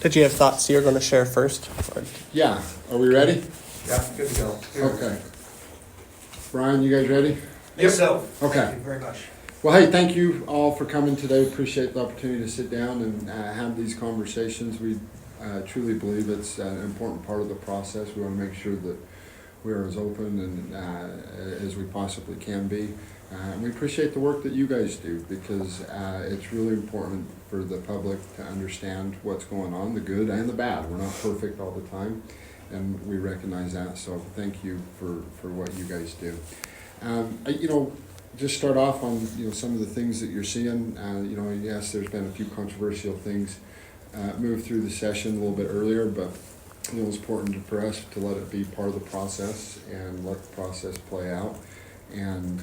Did you have thoughts you were going to share first? Or- Yeah, are we ready? Yeah, good to go. Okay. Brian, you guys ready? Yes, so. Okay. Thank you very much. Well, hey, thank you all for coming today. Appreciate the opportunity to sit down and have these conversations. We truly believe it's an important part of the process. We want to make sure that we are as open and as we possibly can be. And we appreciate the work that you guys do because it's really important for the public to understand what's going on, the good and the bad. We're not perfect all the time, and we recognize that. So thank you for what you guys do. Just start off on some of the things that you're seeing. Yes, there's been a few controversial things move through the session a little bit earlier, but it's important for us to let it be part of the process and let the process play out. And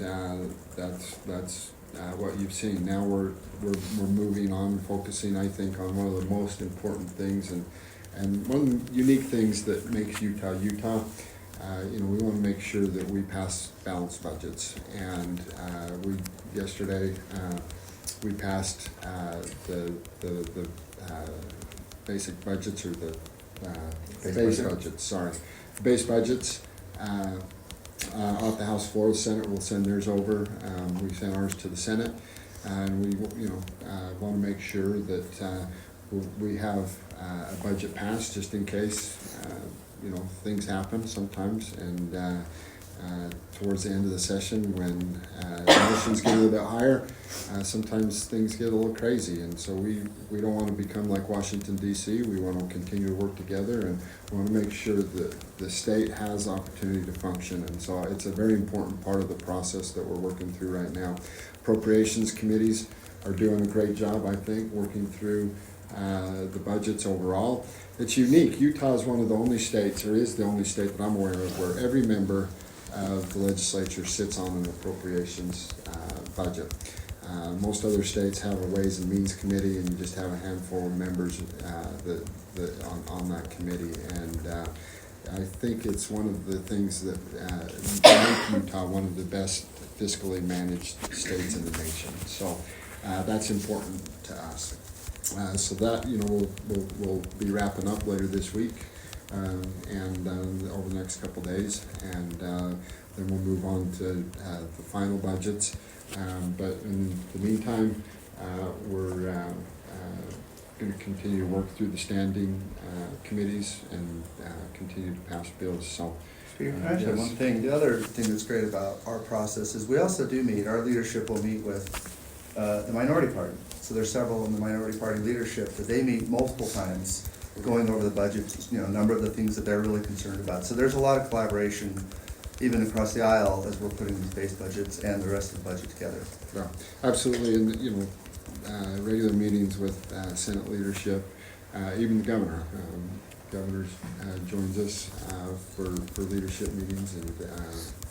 that's what you've seen. Now we're moving on, focusing, I think, on one of the most important things and one of the unique things that makes Utah Utah. We want to make sure that we pass balanced budgets, and yesterday we passed the basic budgets, or the base budgets. Sorry, base budgets. Off the House floor, the Senate will send theirs over. We sent ours to the Senate, and we want to make sure that we have a budget passed just in case. Things happen sometimes, and towards the end of the session when emotions get a little bit higher, sometimes things get a little crazy, and so we don't want to become like Washington, D.C. We want to continue to work together, and we want to make sure that the state has opportunity to function, and so it's a very important part of the process that we're working through right now. Appropriations committees are doing a great job, I think, working through the budgets overall. It's unique. Utah is one of the only states, or is the only state that I'm aware of, where every member of the legislature sits on an appropriations budget. Most other states have a Ways and Means Committee, and you just have a handful of members on that committee. And I think it's one of the things that make Utah one of the best fiscally managed states in the nation. So that's important to us. So that we'll be wrapping up later this week, and over the next couple days, and then we'll move on to the final budgets. But in the meantime, we're going to continue to work through the standing committees and continue to pass bills. So. Speaker, can I add one thing? The other thing that's great about our process is we also do meet. Our leadership will meet with the minority party. So there's several in the minority party leadership that they meet multiple times going over the budget, a number of the things that they're really concerned about. So there's a lot of collaboration even across the aisle as we're putting these base budgets and the rest of the budget together. Yeah, absolutely. And, regular meetings with Senate leadership, even the governor. Governor joins us for leadership meetings and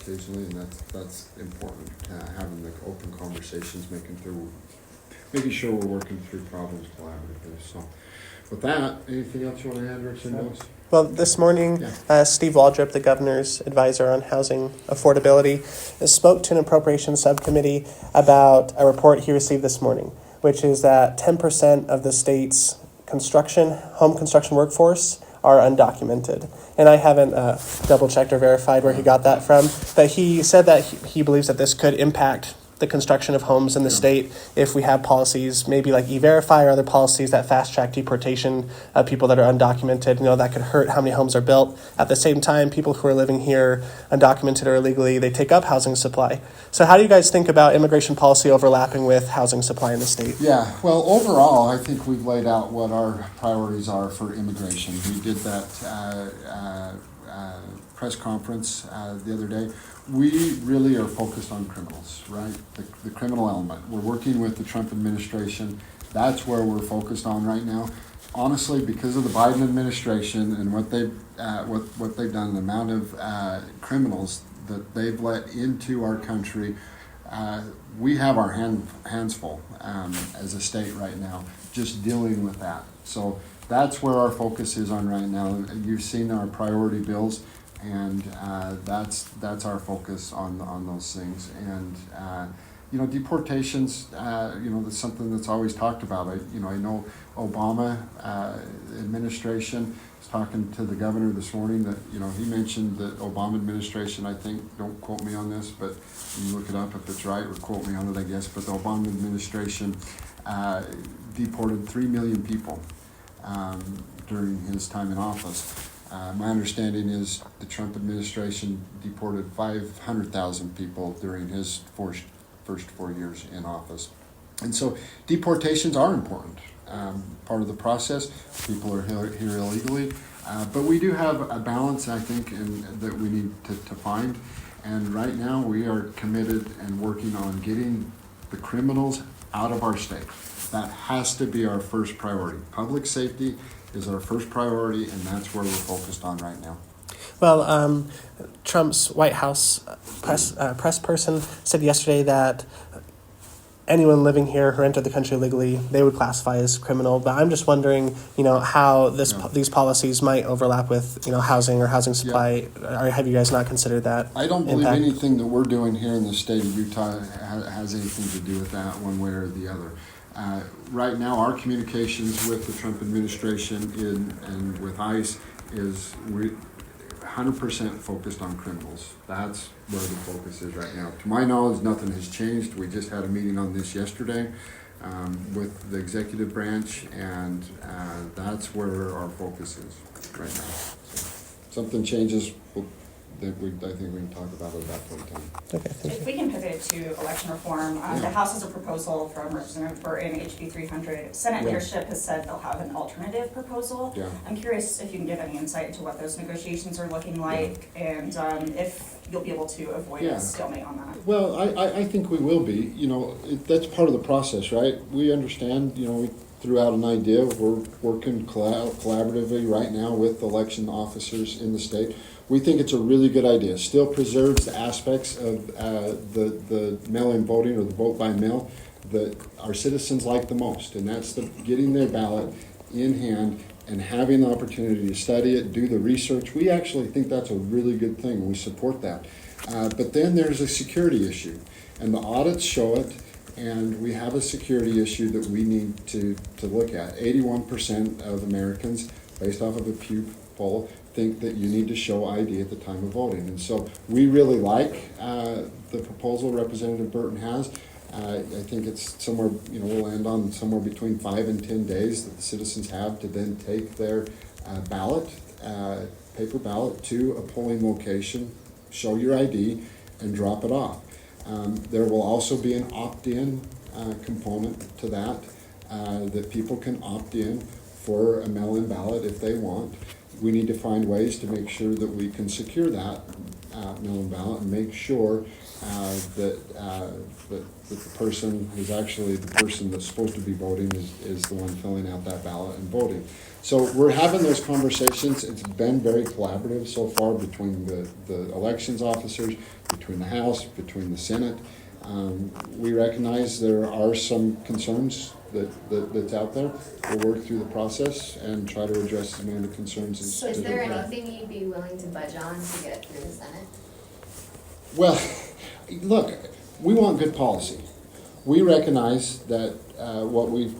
occasionally, and that's important, having the open conversations, making sure we're working through problems collaboratively. So with that, anything else you want to add, Rich? Well, this morning, Steve Waldrop, the governor's advisor on housing affordability, spoke to an appropriations subcommittee about a report he received this morning, which is that 10% of the state's home construction workforce are undocumented. And I haven't double-checked or verified where he got that from, but he said that he believes that this could impact the construction of homes in the state if we have policies maybe like E-Verify or other policies that fast-track deportation of people that are undocumented. That could hurt how many homes are built. At the same time, people who are living here undocumented or illegally, they take up housing supply. So how do you guys think about immigration policy overlapping with housing supply in the state? Yeah, well, overall, I think we've laid out what our priorities are for immigration. We did that press conference the other day. We really are focused on criminals, right? The criminal element. We're working with the Trump administration. That's where we're focused on right now. Honestly, because of the Biden administration and what they've done, the amount of criminals that they've let into our country, we have our hands full as a state right now, just dealing with that. So that's where our focus is on right now. You've seen our priority bills. And that's our focus on those things. And deportations, that's something that's always talked about. I know Obama administration was talking to the governor this morning that, he mentioned that Obama administration, I think, don't quote me on this, but you look it up if it's right, or quote me on it, I guess, but the Obama administration deported 3 million people during his time in office. My understanding is the Trump administration deported 500,000 people during his first 4 years in office. And so deportations are important, part of the process. People are here illegally. But we do have a balance, I think, that we need to find. And right now we are committed and working on getting the criminals out of our state. That has to be our first priority. Public safety is our first priority, and that's where we're focused on right now. Well, Trump's White House press person said yesterday that anyone living here who entered the country illegally, they would classify as criminal. But I'm just wondering, how these policies might overlap with, housing or housing supply. Or have you guys not considered that? I don't believe impact? anything that we're doing here in the state of Utah has anything to do with that one way or the other. Right now, our communications with the Trump administration and with ICE is 100% focused on criminals. That's where the focus is right now. To my knowledge, nothing has changed. We just had a meeting on this yesterday with the executive branch, and that's where our focus is right now. So, something changes, I think we can talk about it at that point in time. Okay, thank you. If we can pivot to election reform, the House has a proposal from Representative Burton, HB 300. Senate leadership has said they'll have an alternative proposal. Yeah. I'm curious if you can give any insight into what those negotiations are looking like, and if you'll be able to avoid a stalemate on that. Well, I think we will be. That's part of the process, right? We understand, we threw out an idea. We're working collaboratively right now with election officers in the state. We think it's a really good idea. Still preserves the aspects of the mail-in voting or the vote by mail that our citizens like the most, and that's getting their ballot in hand and having the opportunity to study it, do the research. We actually think that's a really good thing. We support that. But then there's a security issue, and the audits show it, and we have a security issue that we need to look at. 81% of Americans, based off of a Pew poll, think that you need to show ID at the time of voting. And so we really like the proposal Representative Burton has. I think it's somewhere, we'll land on somewhere between 5 and 10 days that the citizens have to then take their ballot, paper ballot, to a polling location, show your ID, and drop it off. There will also be an opt-in component to that, that people can opt in for a mail-in ballot if they want. We need to find ways to make sure that we can secure that mail-in ballot and make sure that the person who's actually the person that's supposed to be voting is the one filling out that ballot and voting. So we're having those conversations. It's been very collaborative so far between the elections officers, between the House, between the Senate. We recognize there are some concerns that's out there. We'll work through the process and try to address as many of the concerns as So is there we can. anything you'd be willing to budge on to get through the Senate? Well, look, we want good policy. We recognize that what we've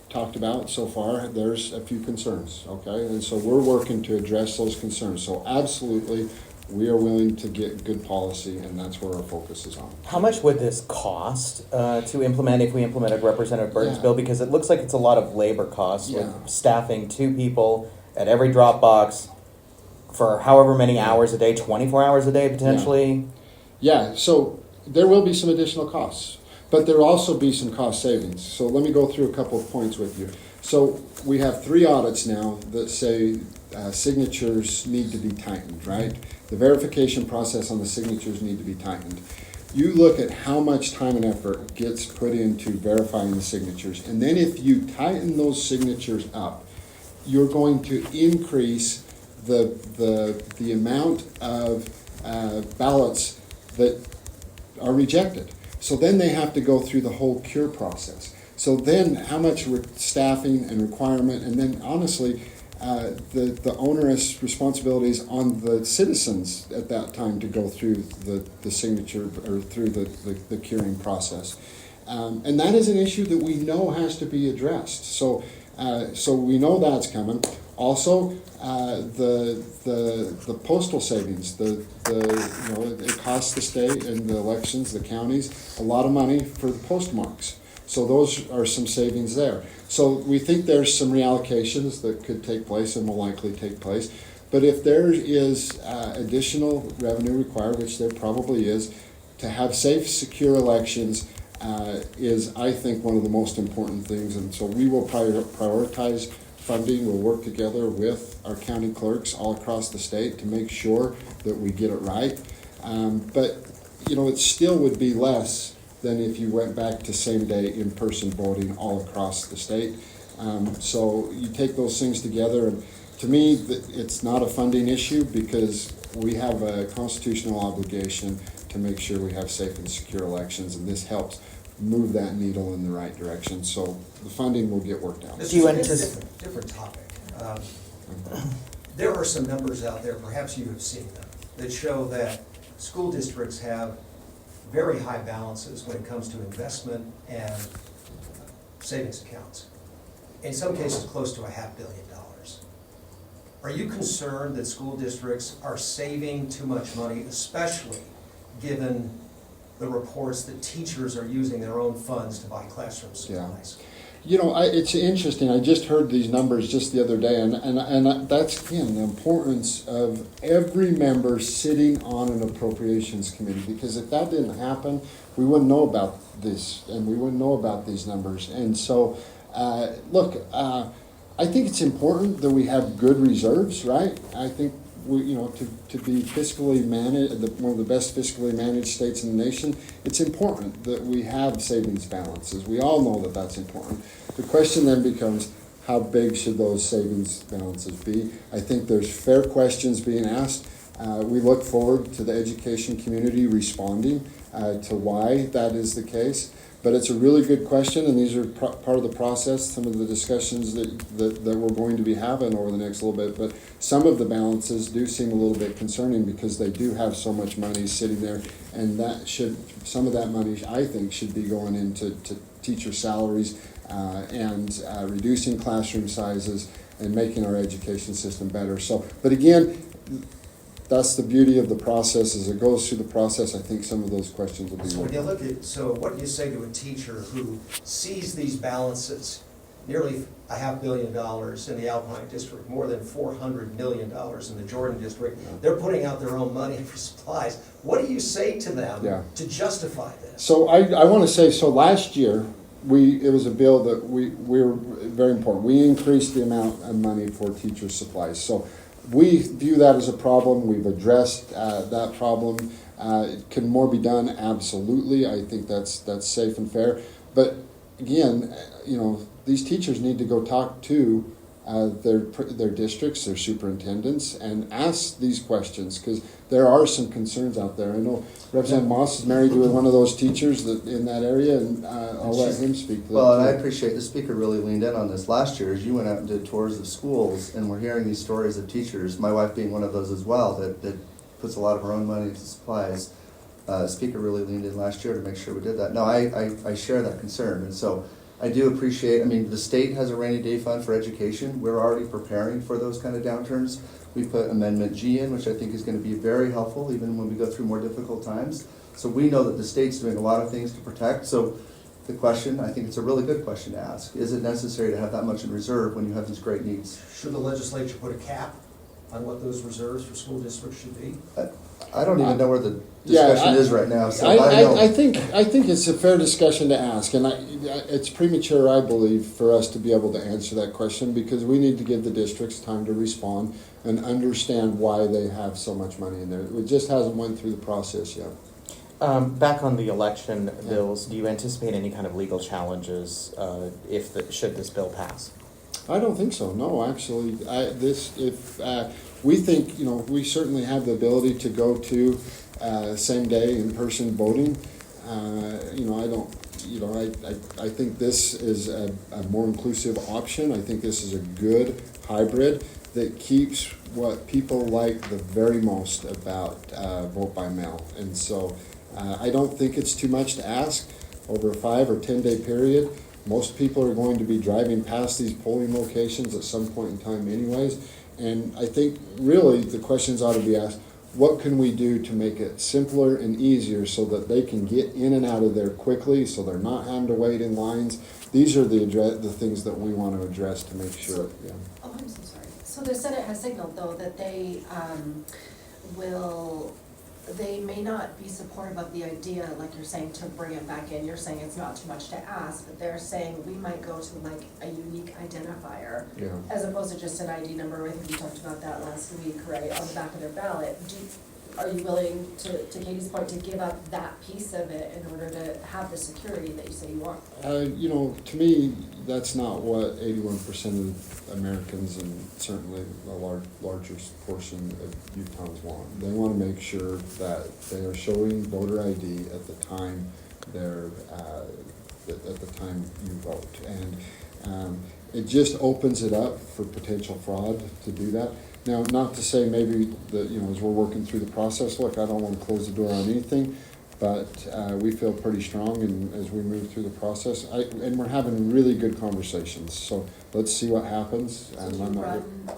talked about so far, there's a few concerns, okay? And so we're working to address those concerns. So absolutely, we are willing to get good policy, and that's where our focus is on. How much would this cost to implement if we implemented Representative Burton's Yeah. bill? Because it looks like it's a lot of labor costs Yeah. with staffing 2 people at every drop box for however many hours a day, 24 hours a day potentially. Yeah, so there will be some additional costs, but there will also be some cost savings. So let me go through a couple of points with you. So we have 3 audits now that say signatures need to be tightened, right? The verification process on the signatures need to be tightened. You look at how much time and effort gets put into verifying the signatures, and then if you tighten those signatures up, you're going to increase the amount of ballots that are rejected. So then they have to go through the whole cure process. So then how much staffing and requirement, and then honestly, the onerous responsibilities on the citizens at that time to go through the signature or through the curing process. And that is an issue that we know has to be addressed. So we know that's coming. Also, the postal savings, it costs the state and the elections, the counties, a lot of money for the postmarks. So those are some savings there. So we think there's some reallocations that could take place and will likely take place. But if there is additional revenue required, which there probably is, to have safe, secure elections is, I think, one of the most important things. And so we will prioritize funding. We'll work together with our county clerks all across the state to make sure that we get it right. But, it still would be less than if you went back to same-day in-person voting all across the state. So you take those things together, and to me, it's not a funding issue because we have a constitutional obligation to make sure we have safe and secure elections, and this helps move that needle in the right direction. So the funding will get worked out. Do you It's a anticipate- different topic. There are some numbers out there, perhaps you have seen them, that show that school districts have very high balances when it comes to investment and savings accounts. In some cases, close to $500 million. Are you concerned that school districts are saving too much money, especially given the reports that teachers are using their own funds to buy classroom supplies? It's interesting. I just heard these numbers just the other day, and that's, again, the importance of every member sitting on an appropriations committee, because if that didn't happen, we wouldn't know about this, and we wouldn't know about these numbers. And so, I think it's important that we have good reserves, right? I think to be fiscally managed, one of the best fiscally managed states in the nation, it's important that we have savings balances. We all know that that's important. The question then becomes, how big should those savings balances be? I think there's fair questions being asked. We look forward to the education community responding to why that is the case. But it's a really good question, and these are part of the process, some of the discussions that we're going to be having over the next little bit. But some of the balances do seem a little bit concerning because they do have so much money sitting there, and some of that money, I think, should be going into teacher salaries and reducing classroom sizes and making our education system better. So, but again, that's the beauty of the process. As it goes through the process, I think some of those questions will be. So when you look at, what do you say to a teacher who sees these balances, nearly $500 million in the Alpine District, more than $400 million in the Jordan District? They're putting out their own money for supplies. What do you say to them to justify this? So I want to say, last year, it was a bill that we were very important. We increased the amount of money for teacher supplies. So we view that as a problem. We've addressed that problem. Can more be done? Absolutely. I think that's safe and fair. But again, these teachers need to go talk to their districts, their superintendents, and ask these questions, because there are some concerns out there. I know Representative Moss is married to one of those teachers in that area, and I'll let him speak to that. Well, and I appreciate the speaker really leaned in on this last year as you went out and did tours of schools, and we're hearing these stories of teachers, my wife being one of those as well, that puts a lot of her own money into supplies. Speaker really leaned in last year to make sure we did that. No, I share that concern, and so I do appreciate, the state has a rainy day fund for education. We're already preparing for those kind of downturns. We put Amendment G in, which I think is going to be very helpful even when we go through more difficult times. So we know that the state's doing a lot of things to protect. So the question, I think it's a really good question to ask. Is it necessary to have that much in reserve when you have these great needs? Should the legislature put a cap on what those reserves for school districts should be? I don't even know where the discussion is right now. So I think it's a fair discussion to ask, and it's premature, I believe, for us to be able to answer that question, because we need to give the districts time to respond and understand why they have so much money in there. It just hasn't went through the process yet. Back on the election bills, do you anticipate any kind of legal challenges should this bill pass? I don't think so. No, actually, we think, we certainly have the ability to go to same day in-person voting. I don't I think this is a more inclusive option. I think this is a good hybrid that keeps what people like the very most about vote by mail. And so I don't think it's too much to ask over a 5 or 10 day period. Most people are going to be driving past these polling locations at some point in time anyways. And I think really the questions ought to be asked, what can we do to make it simpler and easier so that they can get in and out of there quickly, so they're not having to wait in lines? These are the things that we want to address to make sure, yeah. Oh, I'm so sorry. So the Senate has signaled, though, that they they may not be supportive of the idea, like you're saying, to bring it back in. You're saying it's not too much to ask, but they're saying we might go to like a unique identifier Yeah. as opposed to just an ID number. I think we talked about that last week, right, on the back of their ballot. Are you willing, to Katie's point, to give up that piece of it in order to have the security that you say you want? To me, that's not what 81% of Americans and certainly a larger portion of Utahns want. They want to make sure that they are showing voter ID at the time you vote. And it just opens it up for potential fraud to do that. Now, not to say maybe that, as we're working through the process, look, I don't want to close the door on anything, but we feel pretty strong as we move through the process. And we're having really good conversations, so let's see what happens. So do you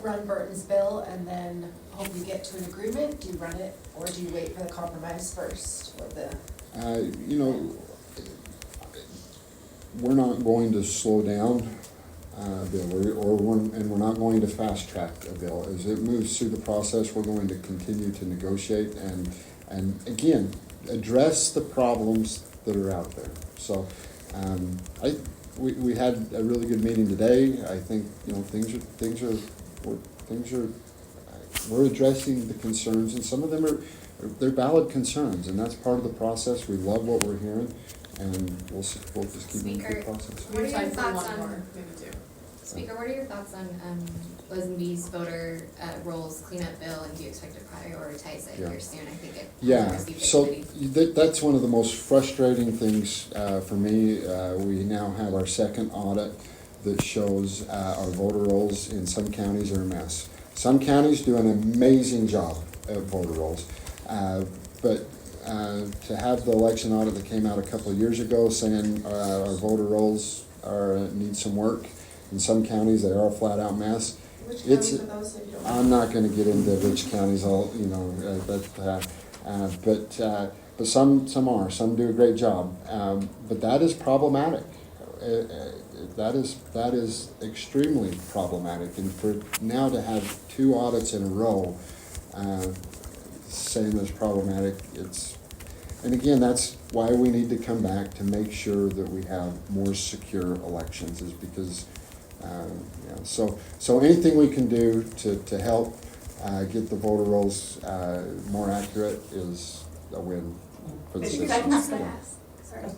run Burton's bill and then hope you get to an agreement? Do you run it, or do you wait for the compromise first, or the? We're not going to slow down a bill, and we're not going to fast track a bill. As it moves through the process, we're going to continue to negotiate and again, address the problems that are out there. So we had a really good meeting today. I think we're addressing the concerns, and some of them they're valid concerns, and that's part of the process. We love what we're hearing, and we'll just keep moving through the process. What are your Time for thoughts one on, more, maybe two. Speaker, what are your thoughts on Lazenby's voter rolls cleanup bill, and do you expect to prioritize it here soon? I think it Yeah, received a so committee. that's one of the most frustrating things for me. We now have our second audit that shows our voter rolls in some counties are a mess. Some counties do an amazing job at voter rolls, but to have the election audit that came out a couple of years ago saying our voter rolls need some work. In some counties, they are a flat-out mess. Which counties are those, so you don't? I'm not going to get into which counties, but some are. Some do a great job, but that is problematic. That is extremely problematic, and for now to have 2 audits in a row saying that's problematic, and again, that's why we need to come back to make sure that we have more secure elections, is because. So anything we can do to help get the voter rolls more accurate is a win for the If citizens. I can ask Yeah. Sorry.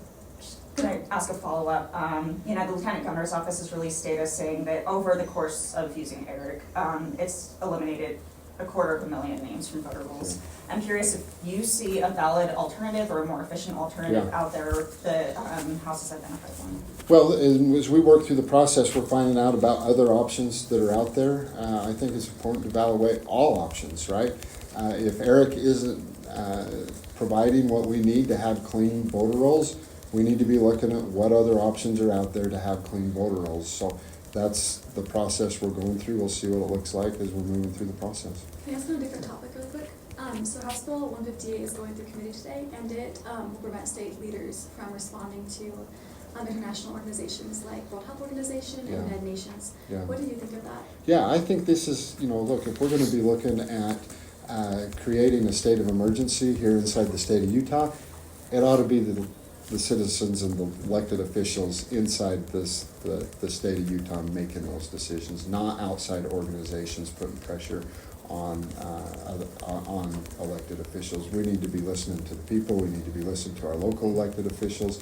Can I ask a follow-up? The Lieutenant Governor's office has released data saying that over the course of using ERIC, it's eliminated 250,000 names from voter rolls. I'm curious if you see a valid alternative or a more efficient alternative out there that House has identified one. Well, as we work through the process, we're finding out about other options that are out there. I think it's important to evaluate all options, right? If ERIC isn't providing what we need to have clean voter rolls, we need to be looking at what other options are out there to have clean voter rolls. So that's the process we're going through. We'll see what it looks like as we're moving through the process. Can I ask on a different topic really quick? So House Bill 158 is going through committee today, and it will prevent state leaders from responding to international organizations like World Health Organization and United Nations. Yeah. What do you think of that? Yeah, I think this is, look, if we're going to be looking at creating a state of emergency here inside the state of Utah, it ought to be the citizens and the elected officials inside the state of Utah making those decisions, not outside organizations putting pressure on elected officials. We need to be listening to the people. We need to be listening to our local elected officials.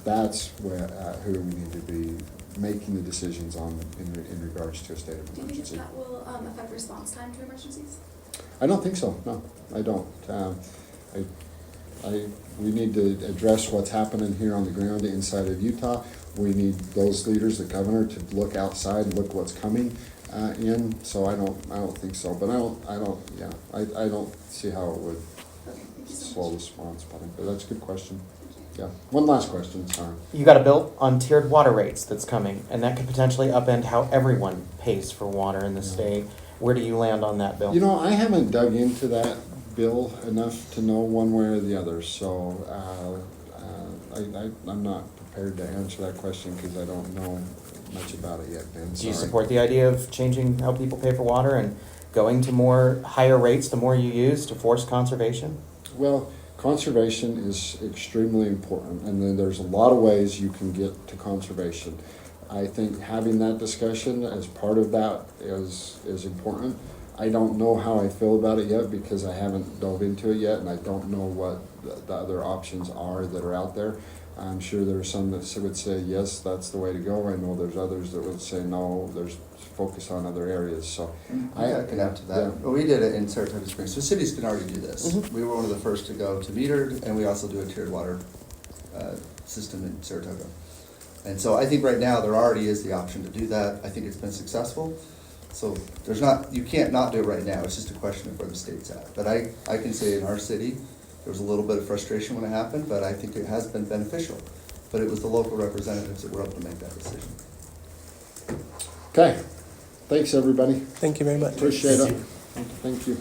That's who we need to be making the decisions on in regards to a state of Do you think emergency. that will affect response time to emergencies? I don't think so. No, I don't. we need to address what's happening here on the ground inside of Utah. We need those leaders, the governor, to look outside and look what's coming in. So I don't think so. But I don't see how it would slow the response. But that's a good question. Yeah. One last question, sorry. You got a bill on tiered water rates that's coming, and that could potentially upend how everyone pays for water in the state. Where do you land on that bill? You know, I haven't dug into that bill enough to know one way or the other, so I'm not prepared to answer that question because I don't know much about it yet, Ben. Do you Sorry. support the idea of changing how people pay for water and going to more higher rates the more you use to force conservation? Well, conservation is extremely important, and then there's a lot of ways you can get to conservation. I think having that discussion as part of that is important. I don't know how I feel about it yet because I haven't dove into it yet, and I don't know what the other options are that are out there. I'm sure there are some that would say, yes, that's the way to go. I know there's others that would say, no, there's focus on other areas. So I can add to that. Yeah. Well, we did it in Saratoga Springs, so cities can already do this. Mm-hmm. We were one of the first to go to metered, and we also do a tiered water system in Saratoga. And so I think right now there already is the option to do that. I think it's been successful. So there's not, you can't not do it right now. It's just a question of where the state's at. But I can say in our city, there was a little bit of frustration when it happened, but I think it has been beneficial. But it was the local representatives that were able to make that decision. okay, thanks everybody. Thank you very much. Appreciate it. Thank you.